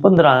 15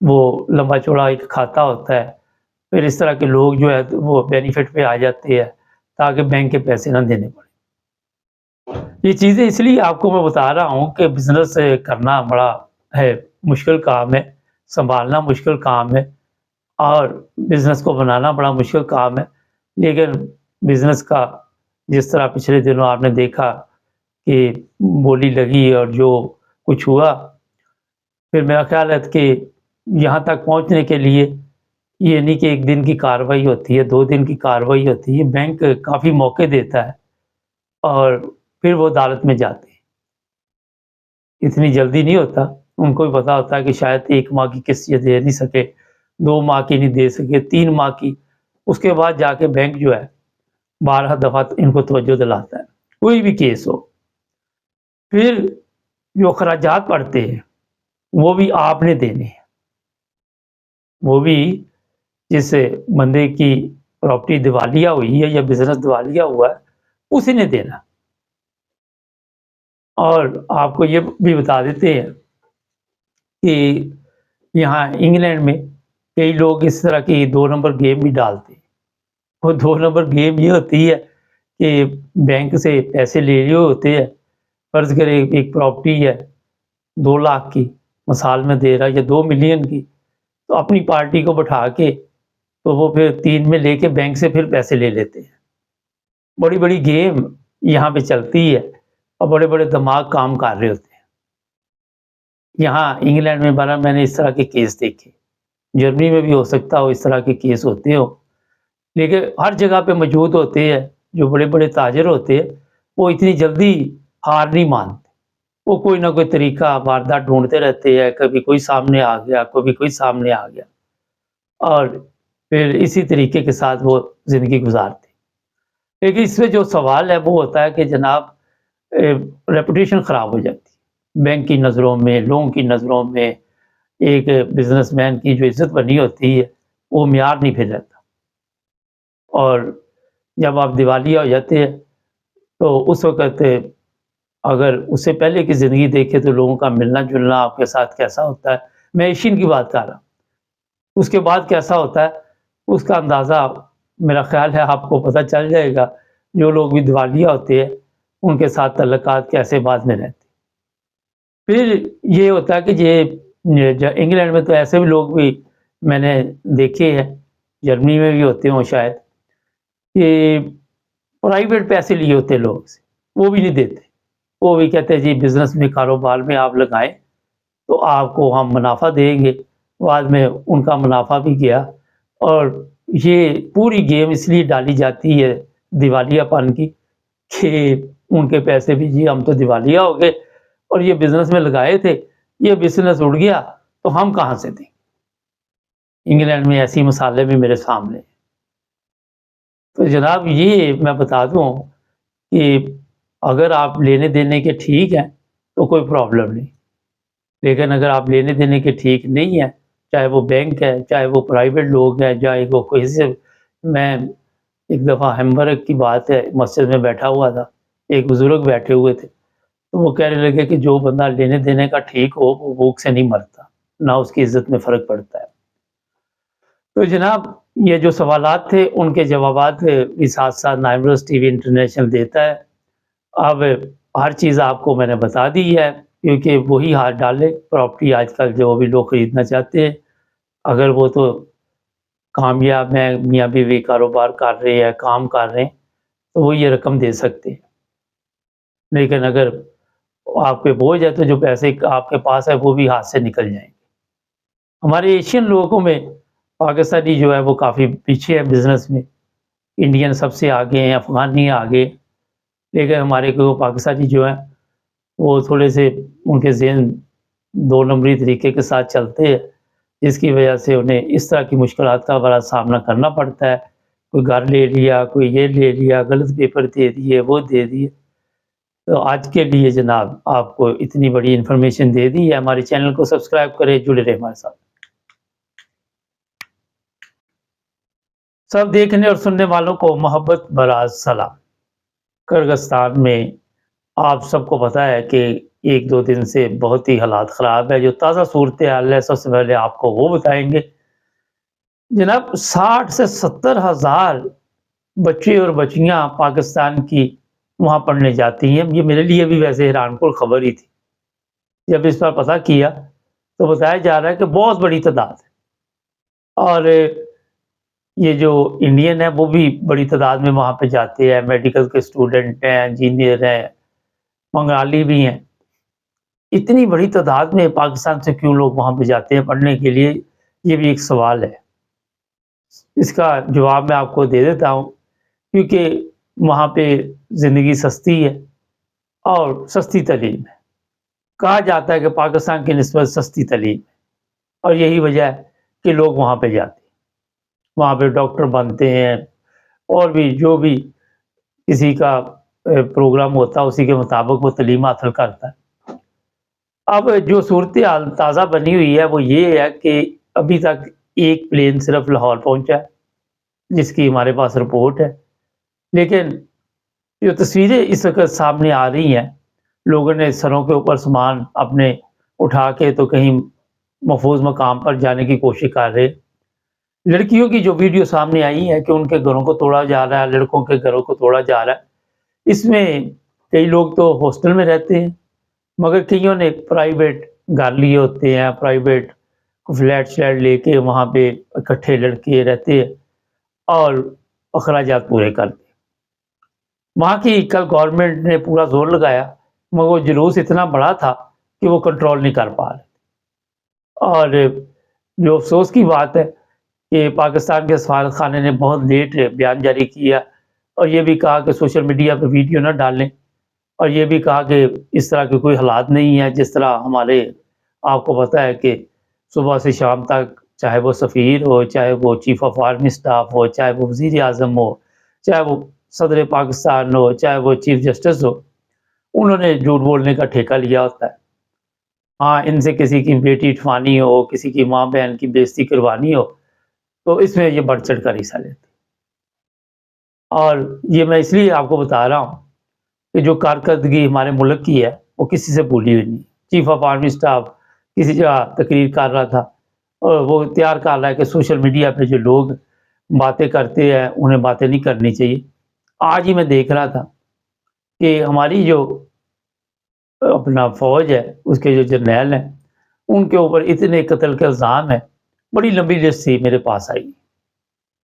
وہ لمبا چوڑا ایک کھاتا ہوتا ہے، پھر اس طرح کے لوگ جو ہے وہ بینیفٹ پہ آ جاتے ہیں تاکہ بینک کے پیسے نہ دینے پڑے۔ یہ چیزیں اس لیے آپ کو میں بتا رہا ہوں کہ بزنس کرنا بڑا ہے مشکل کام ہے، سنبھالنا مشکل کام ہے، اور بزنس کو بنانا بڑا مشکل کام ہے، لیکن بزنس کا جس طرح پچھلے دنوں آپ نے دیکھا کہ بولی لگی اور جو کچھ ہوا، پھر میرا خیال ہے کہ یہاں تک پہنچنے کے لیے یہ نہیں کہ 1 دن کی کارروائی ہوتی ہے، 2 دن کی کارروائی ہوتی ہے، بینک کافی موقع دیتا ہے اور پھر وہ عدالت میں جاتے ہیں۔ اتنی جلدی نہیں ہوتا، ان کو بھی پتا ہوتا ہے کہ شاید 1 ماہ کی قسط یہ دے نہیں سکے، 2 ماہ کی نہیں دے سکے، 3 ماہ کی، اس کے بعد جا کے بینک جو ہے 12 دفعہ ان کو توجہ دلاتا ہے، کوئی بھی کیس ہو۔ پھر جو اخراجات پڑتے ہیں وہ بھی آپ نے دینے ہیں، وہ بھی جس بندے کی پراپرٹی دیوالیہ ہوئی ہے یا بزنس دیوالیہ ہوا ہے اسی نے دینا۔ اور آپ کو یہ بھی بتا دیتے ہیں کہ یہاں انگلینڈ میں کئی لوگ اس طرح کی 2 نمبر گیم بھی ڈالتے ہیں۔ وہ 2 نمبر گیم یہ ہوتی ہے کہ بینک سے پیسے لے لیے ہوتے ہیں، فرض کرے ایک پراپرٹی ہے 2 لاکھ کی، مثال میں دے رہا، یا 2 ملین کی، تو اپنی پارٹی کو بٹھا کے تو وہ پھر 3 میں لے کے بینک سے پھر پیسے لے لیتے ہیں۔ بڑی بڑی گیم یہاں پہ چلتی ہے اور بڑے بڑے دماغ کام کر رہے ہوتے ہیں۔ یہاں انگلینڈ میں بارہ میں نے اس طرح کے کیس دیکھے، جرمنی میں بھی ہو سکتا ہو اس طرح کے کیس ہوتے ہو، لیکن ہر جگہ پہ موجود ہوتے ہیں۔ جو بڑے بڑے تاجر ہوتے ہیں وہ اتنی جلدی ہار نہیں مانتے، وہ کوئی نہ کوئی طریقہ واردات ڈھونڈتے رہتے ہیں، کبھی کوئی سامنے آ گیا، کبھی کوئی سامنے آ گیا، اور پھر اسی طریقے کے ساتھ وہ زندگی گزارتے۔ لیکن اس میں جو سوال ہے وہ ہوتا ہے کہ جناب ریپوٹیشن خراب ہو جاتی ہے بینک کی نظروں میں، لوگوں کی نظروں میں، ایک بزنس مین کی جو عزت بنی ہوتی ہے وہ معیار نہیں پھر رہتا، اور جب آپ دیوالیہ ہو جاتے ہیں تو اس وقت اگر اس سے پہلے کی زندگی دیکھے تو لوگوں کا ملنا جلنا آپ کے ساتھ کیسا ہوتا ہے، میں ایشین کی بات کر رہا ہوں، اس کے بعد کیسا ہوتا ہے اس کا اندازہ میرا خیال ہے آپ کو پتہ چل جائے گا۔ جو لوگ بھی دیوالیہ ہوتے ہیں ان کے ساتھ تعلقات کیسے بعد میں رہتے۔ پھر یہ ہوتا ہے کہ یہ انگلینڈ میں تو ایسے بھی لوگ بھی میں نے دیکھے ہیں، جرمنی میں بھی ہوتے ہوں شاید، کہ پرائیویٹ پیسے لیے ہوتے لوگ سے، وہ بھی نہیں دیتے، وہ بھی کہتے ہیں جی بزنس میں کاروبار میں آپ لگائیں تو آپ کو ہم منافع دیں گے۔ بعد میں ان کا منافع بھی گیا، اور یہ پوری گیم اس لیے ڈالی جاتی ہے دیوالیہ پن کی کہ ان کے پیسے بھی جی ہم تو دیوالیہ ہو گئے اور یہ بزنس میں لگائے تھے، یہ بزنس اڑ گیا تو ہم کہاں سے دیں۔ انگلینڈ میں ایسی مثالیں بھی میرے سامنے ہیں۔ تو جناب یہ میں بتا دوں کہ اگر آپ لینے دینے کے ٹھیک ہیں تو کوئی پرابلم نہیں، لیکن اگر آپ لینے دینے کے ٹھیک نہیں ہیں، چاہے وہ بینک ہے، چاہے وہ پرائیویٹ لوگ ہیں، چاہے وہ کوئی سے، میں ایک دفعہ ہیمبرگ کی بات ہے، مسجد میں بیٹھا ہوا تھا، ایک بزرگ بیٹھے ہوئے تھے، تو وہ کہنے لگے کہ جو بندہ لینے دینے کا ٹھیک ہو وہ بھوک سے نہیں مرتا، نہ اس کی عزت میں فرق پڑتا ہے۔ تو جناب یہ جو سوالات تھے ان کے جوابات بھی ساتھ ساتھ نائمروز ٹی وی انٹرنیشنل دیتا ہے۔ اب ہر چیز آپ کو میں نے بتا دی ہے، کیونکہ وہی ہاتھ ڈالے پراپرٹی آج کل جو بھی لوگ خریدنا چاہتے ہیں، اگر وہ تو کامیاب ہیں، میاں بیوی کاروبار کر رہے ہیں، کام کر رہے ہیں، تو وہ یہ رقم دے سکتے ہیں، لیکن اگر آپ پہ بوجھ ہے تو جو پیسے آپ کے پاس ہے وہ بھی ہاتھ سے نکل جائیں گے۔ ہمارے ایشین لوگوں میں پاکستانی جو ہے وہ کافی پیچھے ہے بزنس میں، انڈین سب سے آگے ہیں، افغانی آگے، لیکن ہمارے کو پاکستانی جو ہیں وہ تھوڑے سے ان کے ذہن 2 نمبری طریقے کے ساتھ چلتے ہیں، جس کی وجہ سے انہیں اس طرح کی مشکلات کا بڑا سامنا کرنا پڑتا ہے۔ کوئی گھر لے لیا، کوئی یہ لے لیا، غلط پیپر دے دیے، وہ دے دیے۔ تو آج کے لیے جناب آپ کو اتنی بڑی انفارمیشن دے دی ہے، ہمارے چینل کو سبسکرائب کریں، جڑے رہے ہمارے ساتھ۔ سب دیکھنے اور سننے والوں کو محبت بھرا سلام۔ کرغستان میں آپ سب کو پتہ ہے کہ ایک دو دن سے بہت ہی حالات خراب ہے۔ جو تازہ صورتحال ہے سب سے پہلے آپ کو وہ بتائیں گے۔ جناب 60 سے 70 ہزار بچے اور بچیاں پاکستان کی وہاں پڑھنے جاتی ہیں۔ یہ میرے لیے بھی ویسے حیران کن خبر ہی تھی۔ جب اس پر پتہ کیا تو بتایا جا رہا ہے کہ بہت بڑی تعداد ہے، اور یہ جو انڈین ہے وہ بھی بڑی تعداد میں وہاں پہ جاتے ہیں۔ میڈیکل کے اسٹوڈنٹ ہیں، انجینئر ہیں، بنگالی بھی ہیں۔ اتنی بڑی تعداد میں پاکستان سے کیوں لوگ وہاں پہ جاتے ہیں پڑھنے کے لیے، یہ بھی ایک سوال ہے۔ اس کا جواب میں آپ کو دے دیتا ہوں، کیونکہ وہاں پہ زندگی سستی ہے اور سستی تعلیم ہے۔ کہا جاتا ہے کہ پاکستان کی نسبت سستی تعلیم ہے، اور یہی وجہ ہے کہ لوگ وہاں پہ جاتے ہیں۔ وہاں پہ ڈاکٹر بنتے ہیں، اور بھی جو بھی کسی کا پروگرام ہوتا ہے اسی کے مطابق وہ تعلیم حاصل کرتا ہے۔ اب جو صورتحال تازہ بنی ہوئی ہے وہ یہ ہے کہ ابھی تک ایک پلین صرف لاہور پہنچا ہے، جس کی ہمارے پاس رپورٹ ہے، لیکن جو تصویریں اس وقت سامنے آ رہی ہیں، لوگوں نے سروں کے اوپر سامان اپنے اٹھا کے تو کہیں محفوظ مقام پر جانے کی کوشش کر رہے۔ لڑکیوں کی جو ویڈیو سامنے آئی ہے کہ ان کے گھروں کو توڑا جا رہا ہے، لڑکوں کے گھروں کو توڑا جا رہا ہے، اس میں کئی لوگ تو ہاسٹل میں رہتے ہیں، مگر کئیوں نے پرائیویٹ گھر لیے ہوتے ہیں، پرائیویٹ فلیٹ شلیٹ لے کے وہاں پہ اکٹھے لڑکے رہتے ہیں اور اخراجات پورے کرتے ہیں۔ وہاں کی کل گورنمنٹ نے پورا زور لگایا، مگر وہ جلوس اتنا بڑا تھا کہ وہ کنٹرول نہیں کر پا رہے۔ اور جو افسوس کی بات ہے کہ پاکستان کے سفارت خانے نے بہت لیٹ بیان جاری کیا، اور یہ بھی کہا کہ سوشل میڈیا پہ ویڈیو نہ ڈالیں، اور یہ بھی کہا کہ اس طرح کے کوئی حالات نہیں ہے جس طرح ہمارے، آپ کو پتہ ہے کہ صبح سے شام تک چاہے وہ سفیر ہو، چاہے وہ چیف آف آرمی سٹاف ہو، چاہے وہ وزیر اعظم ہو، چاہے وہ صدر پاکستان ہو، چاہے وہ چیف جسٹس ہو، انہوں نے جھوٹ بولنے کا ٹھیکہ لیا ہوتا ہے۔ ہاں، ان سے کسی کی بیٹی اٹھوانی ہو، کسی کی ماں بہن کی بےزتی کروانی ہو تو اس میں یہ بڑھ چڑھ کر حصہ لیتے۔ اور یہ میں اس لیے آپ کو بتا رہا ہوں کہ جو کارکردگی ہمارے ملک کی ہے وہ کسی سے بھولی ہوئی نہیں۔ چیف آف آرمی سٹاف کسی جگہ تقریر کر رہا تھا، اور وہ اختیار کر رہا ہے کہ سوشل میڈیا پہ جو لوگ باتیں کرتے ہیں انہیں باتیں نہیں کرنی چاہیے۔ آج ہی میں دیکھ رہا تھا کہ ہماری جو اپنا فوج ہے، اس کے جو جرنیل ہیں، ان کے اوپر اتنے قتل کے الزام ہیں، بڑی لمبی لسٹ تھی میرے پاس آئی۔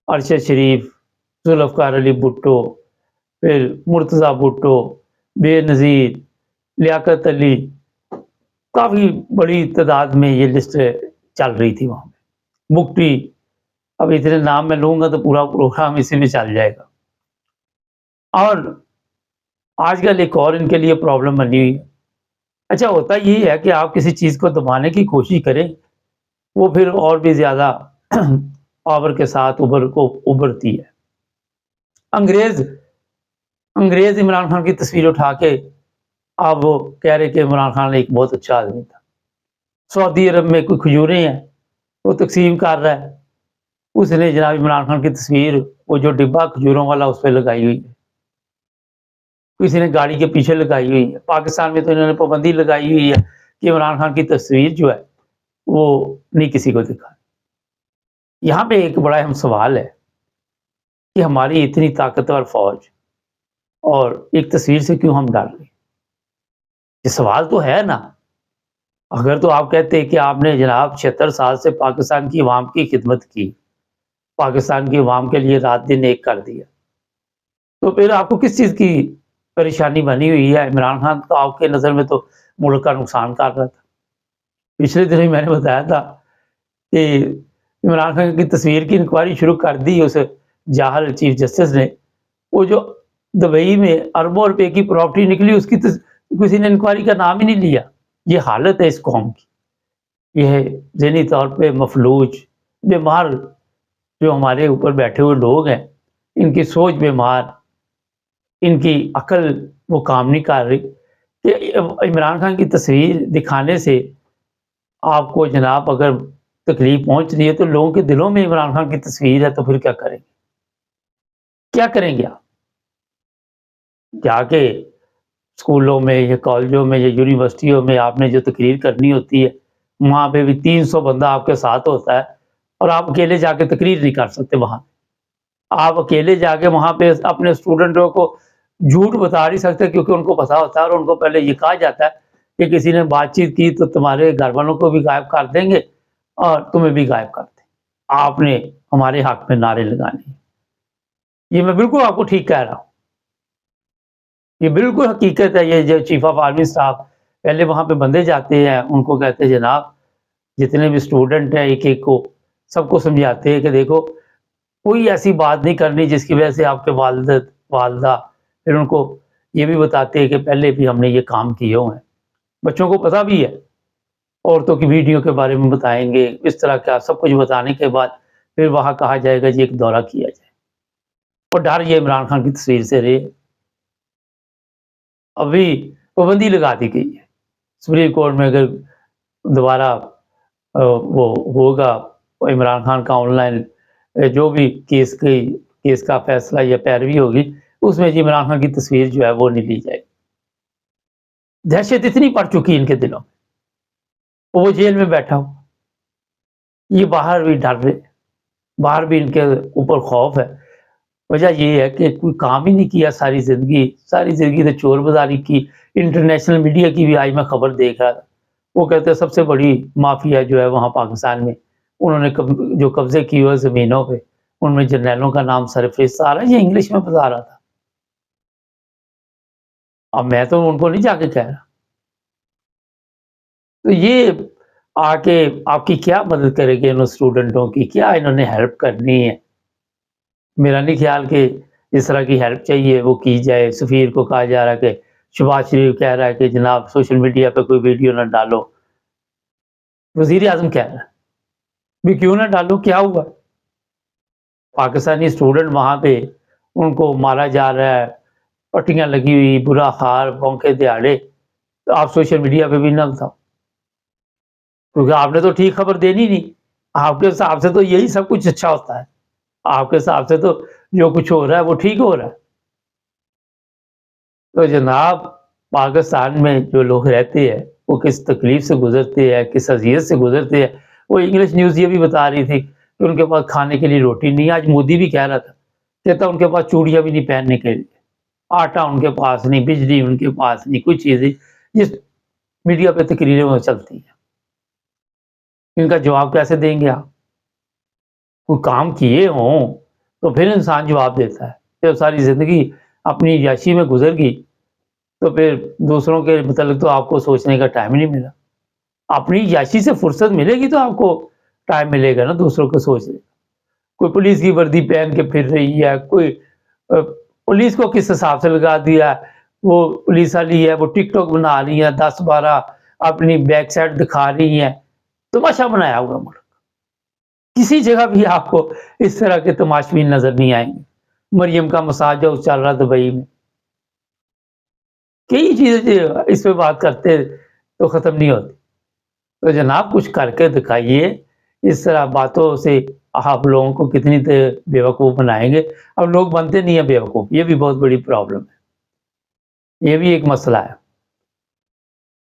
ارشد شریف، ذوالفقار علی بھٹو، پھر مرتضیٰ بھٹو، بے نظیر، لیاقت علی، کافی بڑی تعداد میں یہ لسٹ چل رہی تھی وہاں پہ۔ مکتی، اب اتنے نام میں لوں گا تو پورا پروگرام اسی میں چل جائے گا۔ اور آج کل ایک اور ان کے لیے پرابلم بنی ہوئی ہے۔ اچھا، ہوتا یہ ہے کہ آپ کسی چیز کو دبانے کی کوشش کریں، وہ پھر اور بھی زیادہ پاور کے ساتھ ابھرتی ہے۔ انگریز عمران خان کی تصویر اٹھا کے آپ وہ کہہ رہے کہ عمران خان ایک بہت اچھا آدمی تھا۔ سعودی عرب میں کوئی کھجوریں ہیں وہ تقسیم کر رہا ہے، اس نے جناب عمران خان کی تصویر، وہ جو ڈبہ کھجوروں والا، اس پہ لگائی ہوئی ہے۔ کسی نے گاڑی کے پیچھے لگائی ہوئی ہے۔ پاکستان میں تو انہوں نے پابندی لگائی ہوئی ہے کہ عمران خان کی تصویر جو ہے وہ نہیں کسی کو دکھا۔ یہاں پہ ایک بڑا اہم سوال ہے کہ ہماری اتنی طاقتور فوج اور ایک تصویر سے کیوں ہم ڈر رہے ہیں؟ یہ سوال تو ہے نا۔ اگر تو آپ کہتے کہ آپ نے جناب 76 سال سے پاکستان کی عوام کی خدمت کی، پاکستان کی عوام کے لیے رات دن ایک کر دیا، تو پھر آپ کو کس چیز کی پریشانی بنی ہوئی ہے؟ عمران خان تو آپ کے نظر میں تو ملک کا نقصان کر رہا تھا۔ پچھلے دن ہی میں نے بتایا تھا کہ عمران خان کی تصویر کی انکوائری شروع کر دی اس جاہل چیف جسٹس نے۔ وہ جو دبئی میں اربوں روپے کی پراپرٹی نکلی، اس کی کسی نے انکوائری کا نام ہی نہیں لیا۔ یہ حالت ہے اس قوم کی۔ یہ ذہنی طور پہ مفلوج، بیمار جو ہمارے اوپر بیٹھے ہوئے لوگ ہیں، ان کی سوچ بیمار، ان کی عقل وہ کام نہیں کر رہی کہ عمران خان کی تصویر دکھانے سے آپ کو جناب اگر تکلیف پہنچ رہی ہے تو لوگوں کے دلوں میں عمران خان کی تصویر ہے تو پھر کیا کریں گے؟ کیا کریں گے آپ؟ جا کے اسکولوں میں یا کالجوں میں یا یونیورسٹیوں میں آپ نے جو تقریر کرنی ہوتی ہے، وہاں پہ بھی 300 بندہ آپ کے ساتھ ہوتا ہے اور آپ اکیلے جا کے تقریر نہیں کر سکتے وہاں۔ آپ اکیلے جا کے وہاں پہ اپنے اسٹوڈنٹوں کو جھوٹ بتا نہیں سکتے، کیونکہ ان کو پتا ہوتا ہے اور ان کو پہلے یہ کہا جاتا ہے کہ کسی نے بات چیت کی تو تمہارے گھر والوں کو بھی غائب کر دیں گے اور تمہیں بھی غائب کر دیں گے، آپ نے ہمارے حق میں نعرے لگانے ہیں۔ یہ میں بالکل آپ کو ٹھیک کہہ رہا ہوں، یہ بالکل حقیقت ہے۔ یہ جو چیف آف آرمی اسٹاف پہلے وہاں پہ بندے جاتے ہیں، ان کو کہتے ہیں جناب جتنے بھی اسٹوڈنٹ ہیں ایک ایک کو سب کو سمجھاتے ہیں کہ دیکھو کوئی ایسی بات نہیں کرنی جس کی وجہ سے آپ کے والدہ پھر ان کو یہ بھی بتاتے ہیں کہ پہلے بھی ہم نے یہ کام کیے ہوئے ہیں، بچوں کو پتہ بھی ہے، عورتوں کی ویڈیو کے بارے میں بتائیں گے، اس طرح کا سب کچھ بتانے کے بعد پھر وہاں کہا جائے گا جی ایک دورہ کیا جائے، اور ڈر یہ عمران خان کی تصویر سے رہے۔ ابھی پابندی لگا دی گئی ہے سپریم کورٹ میں، اگر دوبارہ وہ ہوگا عمران خان کا آن لائن جو بھی کیس کا فیصلہ یا پیروی ہوگی، اس میں جی عمران خان کی تصویر جو ہے وہ نہیں لی جائے گی۔ دہشت اتنی پڑ چکی ان کے دلوں میں، وہ جیل میں بیٹھا ہو، یہ باہر بھی ڈر رہے، باہر بھی ان کے اوپر خوف ہے۔ وجہ یہ ہے کہ کوئی کام ہی نہیں کیا ساری زندگی تو چور بازاری کی۔ انٹرنیشنل میڈیا کی بھی آج میں خبر دیکھ رہا تھا، وہ کہتے ہیں سب سے بڑی مافیا جو ہے وہاں پاکستان میں، انہوں نے جو قبضے کی ہوئے زمینوں پہ، ان میں جرنیلوں کا نام سرفہرست آ رہا ہے، یہ انگلش میں بتا رہا تھا۔ اب میں تو ان کو نہیں جا کے کہہ رہا، تو یہ آ کے آپ کی کیا مدد کرے گی ان اسٹوڈنٹوں کی، کیا انہوں نے ہیلپ کرنی ہے؟ میرا نہیں خیال کہ اس طرح کی ہیلپ چاہیے وہ کی جائے۔ سفیر کو کہا جا رہا ہے کہ شہباز شریف کہہ رہا ہے کہ جناب سوشل میڈیا پہ کوئی ویڈیو نہ ڈالو، وزیر اعظم کہہ رہا ہے بھی کیوں نہ ڈالو، کیا ہوا؟ پاکستانی اسٹوڈنٹ وہاں پہ ان کو مارا جا رہا ہے، پٹیاں لگی ہوئی، برا حال، بونکے دہاڑے، تو آپ سوشل میڈیا پہ بھی نہ بتاؤ، کیونکہ آپ نے تو ٹھیک خبر دینی نہیں۔ آپ کے حساب سے تو یہی سب کچھ اچھا ہوتا ہے، آپ کے حساب سے تو جو کچھ ہو رہا ہے وہ ٹھیک ہو رہا ہے۔ تو جناب پاکستان میں جو لوگ رہتے ہیں وہ کس تکلیف سے گزرتے ہیں، کس اذیت سے گزرتے ہیں۔ وہ انگلش نیوز یہ بھی بتا رہی تھی کہ ان کے پاس کھانے کے لیے روٹی نہیں، آج مودی بھی کہہ رہا تھا، کہتا ان کے پاس چوڑیاں بھی نہیں پہننے کے لیے، آٹا ان کے پاس نہیں، بجلی ان کے پاس نہیں، کوئی چیزیں جس میڈیا پہ تقریریں میں چلتی ہیں۔ ان کا جواب کیسے دیں گے آپ؟ کوئی کام کیے ہوں تو پھر انسان جواب دیتا ہے۔ جب ساری زندگی اپنی عیاشی میں گزر گئی تو پھر دوسروں کے متعلق تو آپ کو سوچنے کا ٹائم نہیں ملا۔ اپنی عیاشی سے فرصت ملے گی تو آپ کو ٹائم ملے گا نا دوسروں کو سوچنے۔ کوئی پولیس کی وردی پہن کے پھر رہی ہے، کوئی پولیس کو کس حساب سے لگا دیا، وہ پولیس والی ہے وہ ٹک ٹاک بنا رہی ہے، 10-12 اپنی بیک سائڈ دکھا رہی ہیں، تماشا بنایا ہوا ملک۔ کسی جگہ بھی آپ کو اس طرح کے تماشبین نظر نہیں آئیں گے۔ مریم کا مساج ہاؤس چل رہا دبئی میں، کئی چیزیں اس پہ بات کرتے تو ختم نہیں ہوتی۔ تو جناب کچھ کر کے دکھائیے، اس طرح باتوں سے آپ لوگوں کو کتنی دیر بیوقوف بنائیں گے؟ اب لوگ بنتے نہیں ہیں بیوقوف، یہ بھی بہت بڑی پرابلم ہے، یہ بھی ایک مسئلہ ہے۔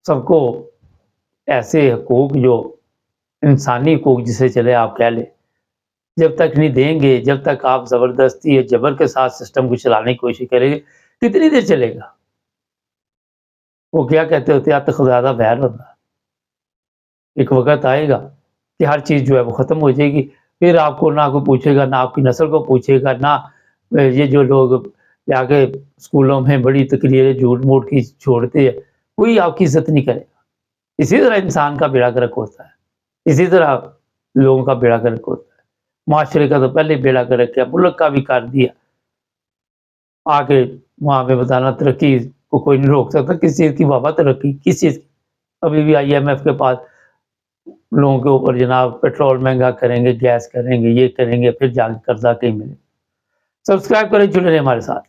سب کو ایسے حقوق جو انسانی حقوق جسے چلے آپ کہہ لیں، جب تک نہیں دیں گے، جب تک آپ زبردستی یا جبر کے ساتھ سسٹم کو چلانے کی کوشش کریں گے، کتنی دیر چلے گا؟ وہ کیا کہتے ہوتے ہیں خزادہ بہر ہوتا، ایک وقت آئے گا کہ ہر چیز جو ہے وہ ختم ہو جائے گی، پھر آپ کو نہ کوئی پوچھے گا، نہ آپ کی نسل کو پوچھے گا، نہ یہ جو لوگ جا کے اسکولوں میں بڑی تقریریں جھوٹ موٹ کی چھوڑتے ہیں، کوئی آپ کی عزت نہیں کرے گا۔ اسی طرح انسان کا بیڑا گرک ہوتا ہے، اسی طرح لوگوں کا بیڑا گرک ہوتا ہے۔ معاشرے کا تو پہلے بیڑا گرک کیا، ملک کا بھی کر دیا۔ آ کے وہاں پہ بتانا ترقی کو کوئی نہیں روک سکتا، کس چیز کی بابا ترقی، کس چیز کی؟ ابھی بھی IMF کے پاس لوگوں کے اوپر جناب پیٹرول مہنگا کریں گے، گیس کریں گے، یہ کریں گے، پھر جا کے قرضہ کہیں ملے۔ سبسکرائب کریں، جڑے رہیں ہمارے ساتھ۔